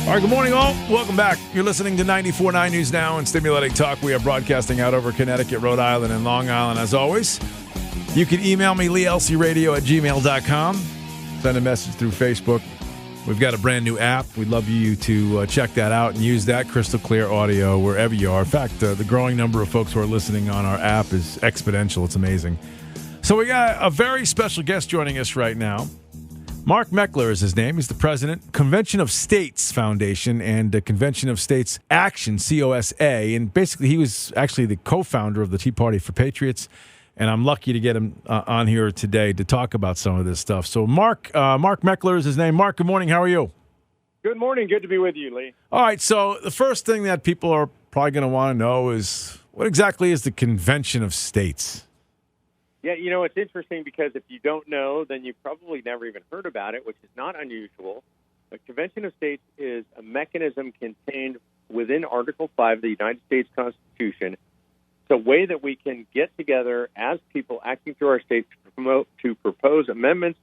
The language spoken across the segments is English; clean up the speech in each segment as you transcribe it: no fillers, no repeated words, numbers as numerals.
All right, good morning, all. Welcome back. You're listening to 94.9 News Now and Stimulating Talk. We are broadcasting out over Connecticut, Rhode Island, and Long Island, as always. You can email me, leelcradio@gmail.com. Send a message through Facebook. We've got a brand new app. We'd love you to check that out and use that crystal clear audio wherever you are. In fact, the growing number of folks who are listening on our app is exponential. It's amazing. So we got a very special guest joining us right now. Mark Meckler is his name. He's the president, Convention of States Foundation and Convention of States Action, COSA. And basically, he was actually the co-founder of the Tea Party for Patriots. And I'm lucky to get him on here today to talk about some of this stuff. So Mark Meckler is his name. Mark, good morning. How are you? Good morning. Good to be with you, Lee. All right. So the first thing that people are probably going to want to know is, what exactly is the Convention of States? Yeah, it's interesting because if you don't know, then you've probably never even heard about it, which is not unusual. The Convention of States is a mechanism contained within Article 5 of the United States Constitution. It's a way that we can get together as people acting through our states to propose amendments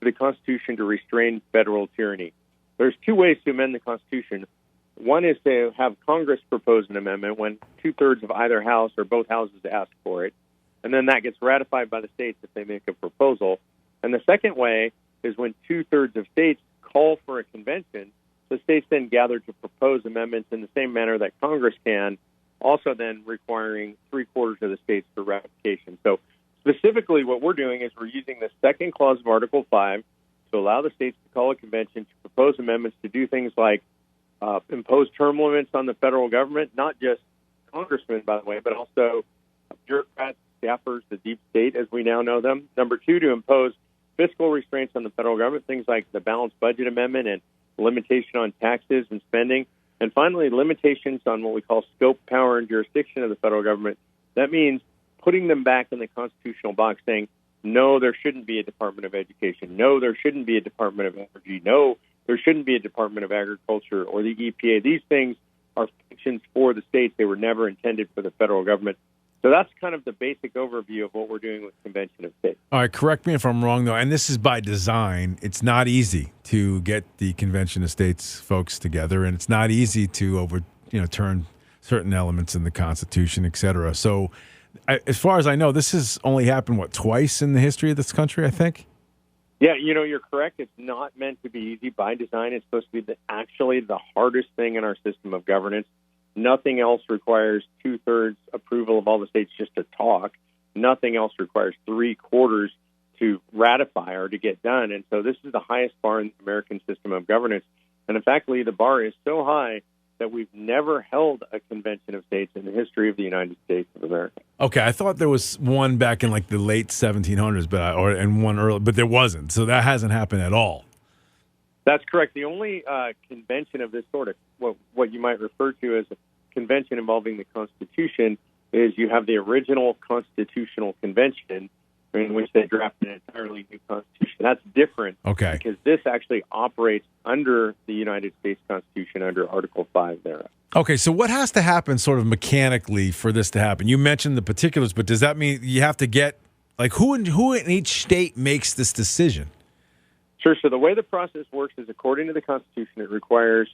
to the Constitution to restrain federal tyranny. There's two ways to amend the Constitution. One is to have Congress propose an amendment when two-thirds of either house or both houses ask for it. And then that gets ratified by the states if they make a proposal. And the second way is when two-thirds of states call for a convention, the states then gather to propose amendments in the same manner that Congress can, also then requiring three-quarters of the states for ratification. So specifically what we're doing is we're using the second clause of Article 5 to allow the states to call a convention to propose amendments to do things like impose term limits on the federal government, not just congressmen, by the way, but also bureaucrats, staffers, the deep state as we now know them. Number two, to impose fiscal restraints on the federal government, things like the balanced budget amendment and limitation on taxes and spending. And finally, limitations on what we call scope, power, and jurisdiction of the federal government. That means putting them back in the constitutional box saying, no, there shouldn't be a Department of Education. No, there shouldn't be a Department of Energy. No, there shouldn't be a Department of Agriculture or the EPA. These things are functions for the states. They were never intended for the federal government. So that's kind of the basic overview of what we're doing with Convention of States. All right, correct me if I'm wrong, though, and this is by design. It's not easy to get the Convention of States folks together, and it's not easy to overturn certain elements in the Constitution, et cetera. So as far as I know, this has only happened, twice in the history of this country, I think? Yeah, you're correct. It's not meant to be easy by design. It's supposed to be actually the hardest thing in our system of governance. Nothing else requires two-thirds approval of all the states just to talk. Nothing else requires three-quarters to ratify or to get done. And so this is the highest bar in the American system of governance. And in fact, Lee, the bar is so high that we've never held a convention of states in the history of the United States of America. Okay, I thought there was one back in the late 1700s, and one early, but there wasn't. So that hasn't happened at all. That's correct. The only convention of this sort of what you might refer to as a convention involving the Constitution is you have the original Constitutional Convention in which they draft an entirely new Constitution. That's different because this actually operates under the United States Constitution under Article 5 thereof. Okay, so what has to happen sort of mechanically for this to happen? You mentioned the particulars, but does that mean you have to get, who in each state makes this decision? Sure. So the way the process works is according to the Constitution, it requires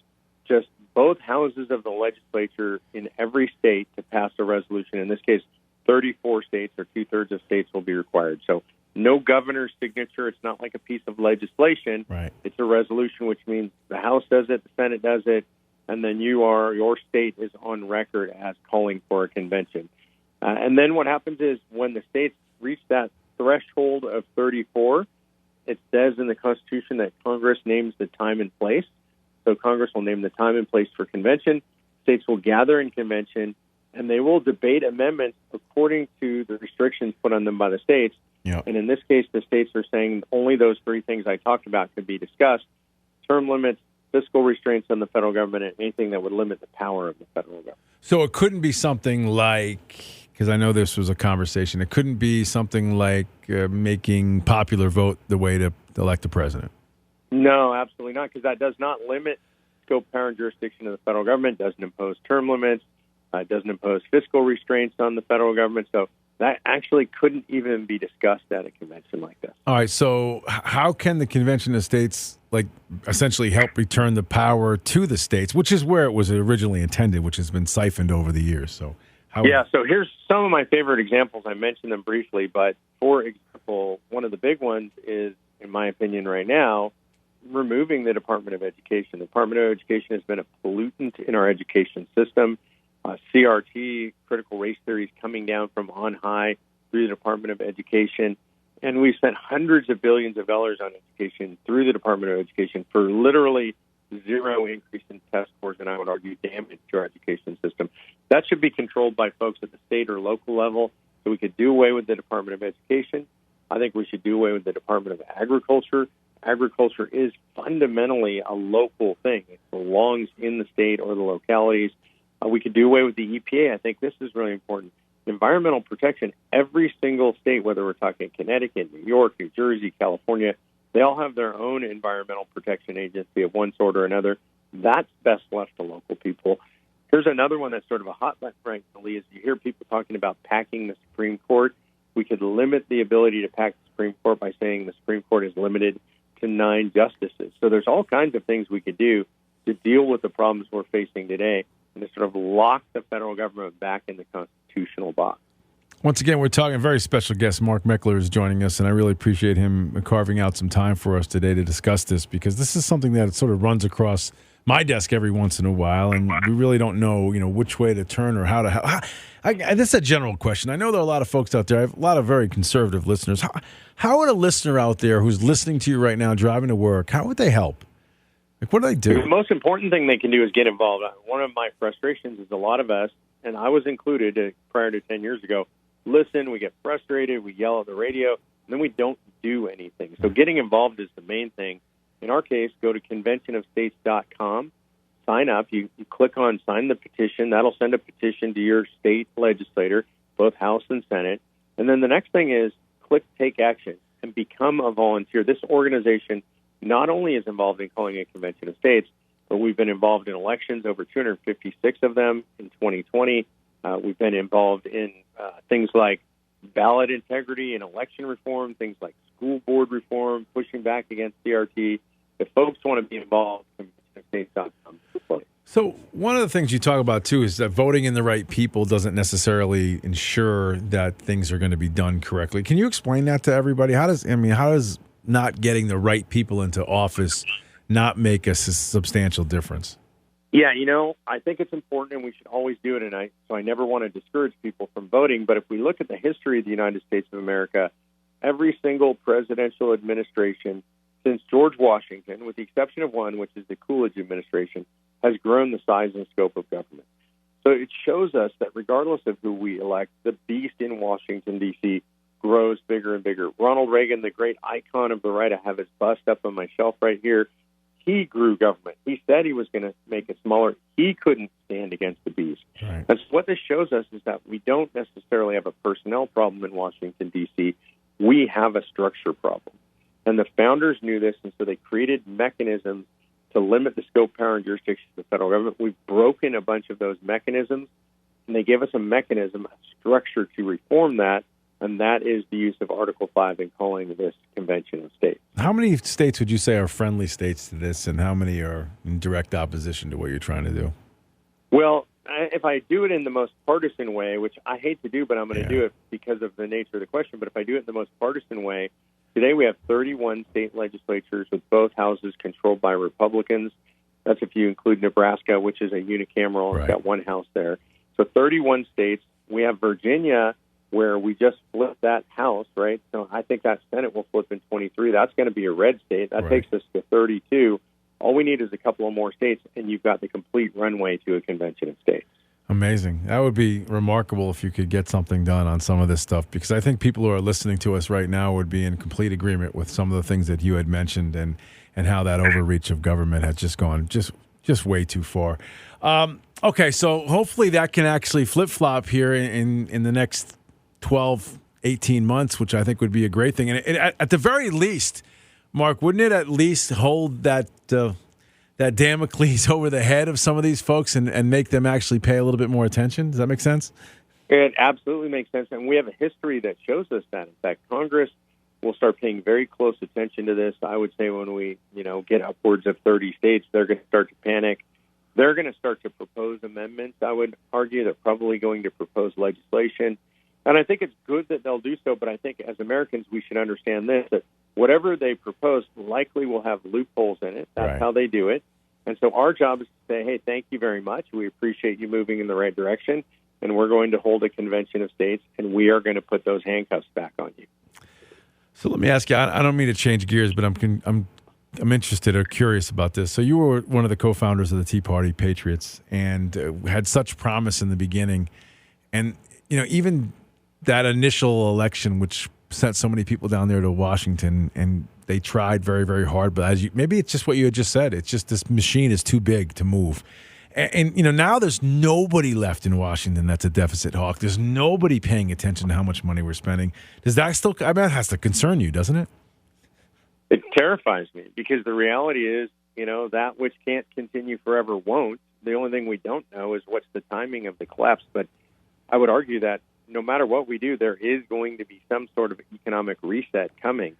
just both houses of the legislature in every state to pass a resolution. In this case, 34 states or two-thirds of states will be required. So no governor's signature. It's not like a piece of legislation. Right. It's a resolution, which means the House does it, the Senate does it, and then your state is on record as calling for a convention. And then what happens is when the states reach that threshold of 34, it says in the Constitution that Congress names the time and place. So Congress will name the time and place for convention. States will gather in convention, and they will debate amendments according to the restrictions put on them by the states. Yep. And in this case, the states are saying only those three things I talked about could be discussed: term limits, fiscal restraints on the federal government, and anything that would limit the power of the federal government. So it couldn't be something like, because I know this was a conversation, it couldn't be something like making popular vote the way to elect a president. No, absolutely not, because that does not limit scope, power, and jurisdiction of the federal government, doesn't impose term limits, doesn't impose fiscal restraints on the federal government. So that actually couldn't even be discussed at a convention like this. All right, so how can the Convention of States essentially help return the power to the states, which is where it was originally intended, which has been siphoned over the years? So so here's some of my favorite examples. I mentioned them briefly, but for example, one of the big ones is, in my opinion right now, removing the Department of Education. The Department of Education has been a pollutant in our education system. CRT, critical race theory, is coming down from on high through the Department of Education. And we've spent hundreds of billions of dollars on education through the Department of Education for literally zero increase in test scores, and I would argue damage to our education system. That should be controlled by folks at the state or local level, so we could do away with the Department of Education. I think we should do away with the Department of Agriculture. Agriculture is fundamentally a local thing. It belongs in the state or the localities. We could do away with the EPA. I think this is really important. Environmental protection, every single state, whether we're talking Connecticut, New York, New Jersey, California, they all have their own environmental protection agency of one sort or another. That's best left to local people. Here's another one that's sort of a hot button, frankly, is you hear people talking about packing the Supreme Court. We could limit the ability to pack the Supreme Court by saying the Supreme Court is limited to 9 justices. So there's all kinds of things we could do to deal with the problems we're facing today and to sort of lock the federal government back in the constitutional box. Once again, we're talking, a very special guest, Mark Meckler, is joining us, and I really appreciate him carving out some time for us today to discuss this, because this is something that sort of runs across my desk every once in a while, and we really don't know, which way to turn or how to. This is a general question. I know there are a lot of folks out there. I have a lot of very conservative listeners. How would a listener out there who's listening to you right now, driving to work, how would they help? What do they do? The most important thing they can do is get involved. One of my frustrations is a lot of us, and I was included prior to 10 years ago, listen, we get frustrated, we yell at the radio, and then we don't do anything. So getting involved is the main thing. In our case, go to conventionofstates.com, sign up. You click on sign the petition. That'll send a petition to your state legislator, both House and Senate. And then the next thing is click take action and become a volunteer. This organization not only is involved in calling a convention of states, but we've been involved in elections, over 256 of them in 2020. We've been involved in things like ballot integrity and election reform, things like school board reform, pushing back against CRT. If folks want to be involved, conventionofstates.com. So one of the things you talk about, too, is that voting in the right people doesn't necessarily ensure that things are going to be done correctly. Can you explain that to everybody? How does not getting the right people into office not make a substantial difference? Yeah, I think it's important, and we should always do it. And I never want to discourage people from voting. But if we look at the history of the United States of America, every single presidential administration since George Washington, with the exception of one, which is the Coolidge administration, has grown the size and scope of government. So it shows us that regardless of who we elect, the beast in Washington, D.C. grows bigger and bigger. Ronald Reagan, the great icon of the right, I have his bust up on my shelf right here. He grew government. He said he was going to make it smaller. He couldn't stand against the beast. Right. And so what this shows us is that we don't necessarily have a personnel problem in Washington, D.C. We have a structure problem. And the founders knew this, and so they created mechanisms to limit the scope, power, and jurisdiction of the federal government. We've broken a bunch of those mechanisms, and they gave us a mechanism, a structure to reform that, and that is the use of Article 5 in calling this Convention of States. How many states would you say are friendly states to this, and how many are in direct opposition to what you're trying to do? Well, if I do it in the most partisan way, which I hate to do, but I'm going to do it because of the nature of the question, but if I do it in the most partisan way, today we have 31 state legislatures with both houses controlled by Republicans. That's if you include Nebraska, which is a unicameral. Right. It's got one house there. So 31 states. We have Virginia, where we just flipped that house, right? So I think that Senate will flip in 23. That's going to be a red state. That takes us to 32. All we need is a couple of more states, and you've got the complete runway to a convention of states. Amazing. That would be remarkable if you could get something done on some of this stuff, because I think people who are listening to us right now would be in complete agreement with some of the things that you had mentioned and how that overreach of government has just gone just way too far. Okay, so hopefully that can actually flip-flop here in the next 12, 18 months, which I think would be a great thing. And at the very least, Mark, wouldn't it at least hold that Damocles over the head of some of these folks and make them actually pay a little bit more attention? Does that make sense? It absolutely makes sense, and we have a history that shows us that. In fact, Congress will start paying very close attention to this. I would say when we, get upwards of 30 states, they're going to start to panic. They're going to start to propose amendments. I would argue they're probably going to propose legislation. And I think it's good that they'll do so, but I think as Americans we should understand this, that whatever they propose likely will have loopholes in it. That's Right. how they do it. And so our job is to say, hey, thank you very much. We appreciate you moving in the right direction, and we're going to hold a convention of states, and we are going to put those handcuffs back on you. So let me ask you, I don't mean to change gears, but I'm interested or curious about this. So you were one of the co-founders of the Tea Party Patriots and had such promise in the beginning. And, even that initial election, which sent so many people down there to Washington, and they tried very, very hard. But maybe it's just what you had just said. It's just this machine is too big to move. And now there's nobody left in Washington that's a deficit hawk. There's nobody paying attention to how much money we're spending. Does that still, that has to concern you, doesn't it? It terrifies me because the reality is, that which can't continue forever won't. The only thing we don't know is what's the timing of the collapse. But I would argue that no matter what we do, there is going to be some sort of economic reset coming.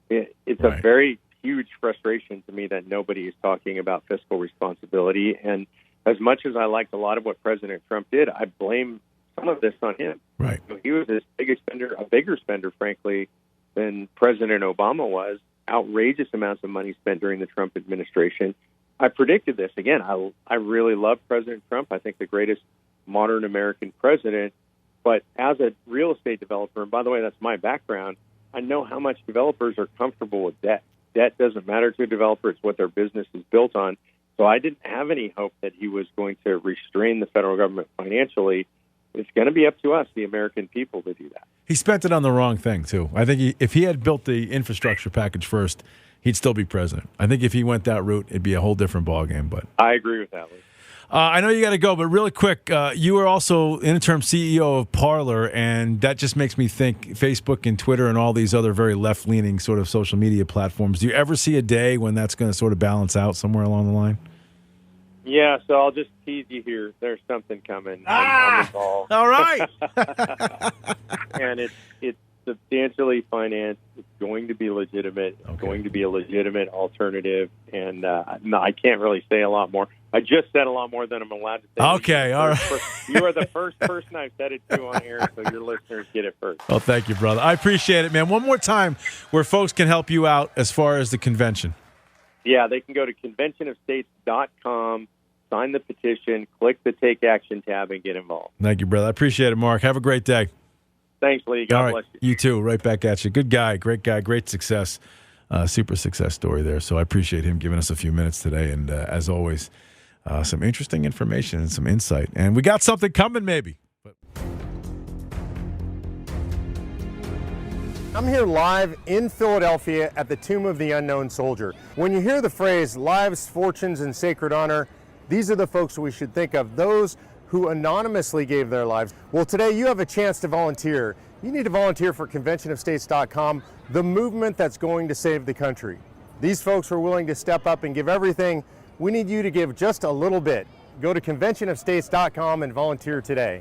It's Right. a very huge frustration to me that nobody is talking about fiscal responsibility. And as much as I liked a lot of what President Trump did, I blame some of this on him. Right. He was a bigger spender, frankly, than President Obama was. Outrageous amounts of money spent during the Trump administration. I predicted this. Again, I really love President Trump. I think the greatest modern American president. But as a real estate developer, and by the way, that's my background, I know how much developers are comfortable with debt. Debt doesn't matter to a developer. It's what their business is built on. So I didn't have any hope that he was going to restrain the federal government financially. It's going to be up to us, the American people, to do that. He spent it on the wrong thing, too. I think if he had built the infrastructure package first, he'd still be president. I think if he went that route, it'd be a whole different ballgame. But I agree with that, Lee. I know you got to go, but really quick, you were also interim CEO of Parler, and that just makes me think Facebook and Twitter and all these other very left-leaning sort of social media platforms. Do you ever see a day when that's going to sort of balance out somewhere along the line? Yeah, so I'll just tease you here. There's something coming. I'm involved. All right. And it's substantially financed. It's going to be legitimate. It's going to be a legitimate alternative. And no, I can't really say a lot more. I just said a lot more than I'm allowed to say. Okay, all right. You are the first person I've said it to on air, so your listeners get it first. Well, thank you, brother. I appreciate it, man. One more time where folks can help you out as far as the convention. Yeah, they can go to conventionofstates.com, sign the petition, click the Take Action tab, and get involved. Thank you, brother. I appreciate it, Mark. Have a great day. Thanks, Lee. God bless you. You too. Right back at you. Good guy, great success. Super success story there. So I appreciate him giving us a few minutes today. And as always, some interesting information and some insight. And we got something coming maybe. I'm here live in Philadelphia at the Tomb of the Unknown Soldier. When you hear the phrase lives, fortunes, and sacred honor, these are the folks we should think of, those who anonymously gave their lives. Well, today you have a chance to volunteer. You need to volunteer for conventionofstates.com, the movement that's going to save the country. These folks are willing to step up and give everything. We need you to give just a little bit. Go to conventionofstates.com and volunteer today.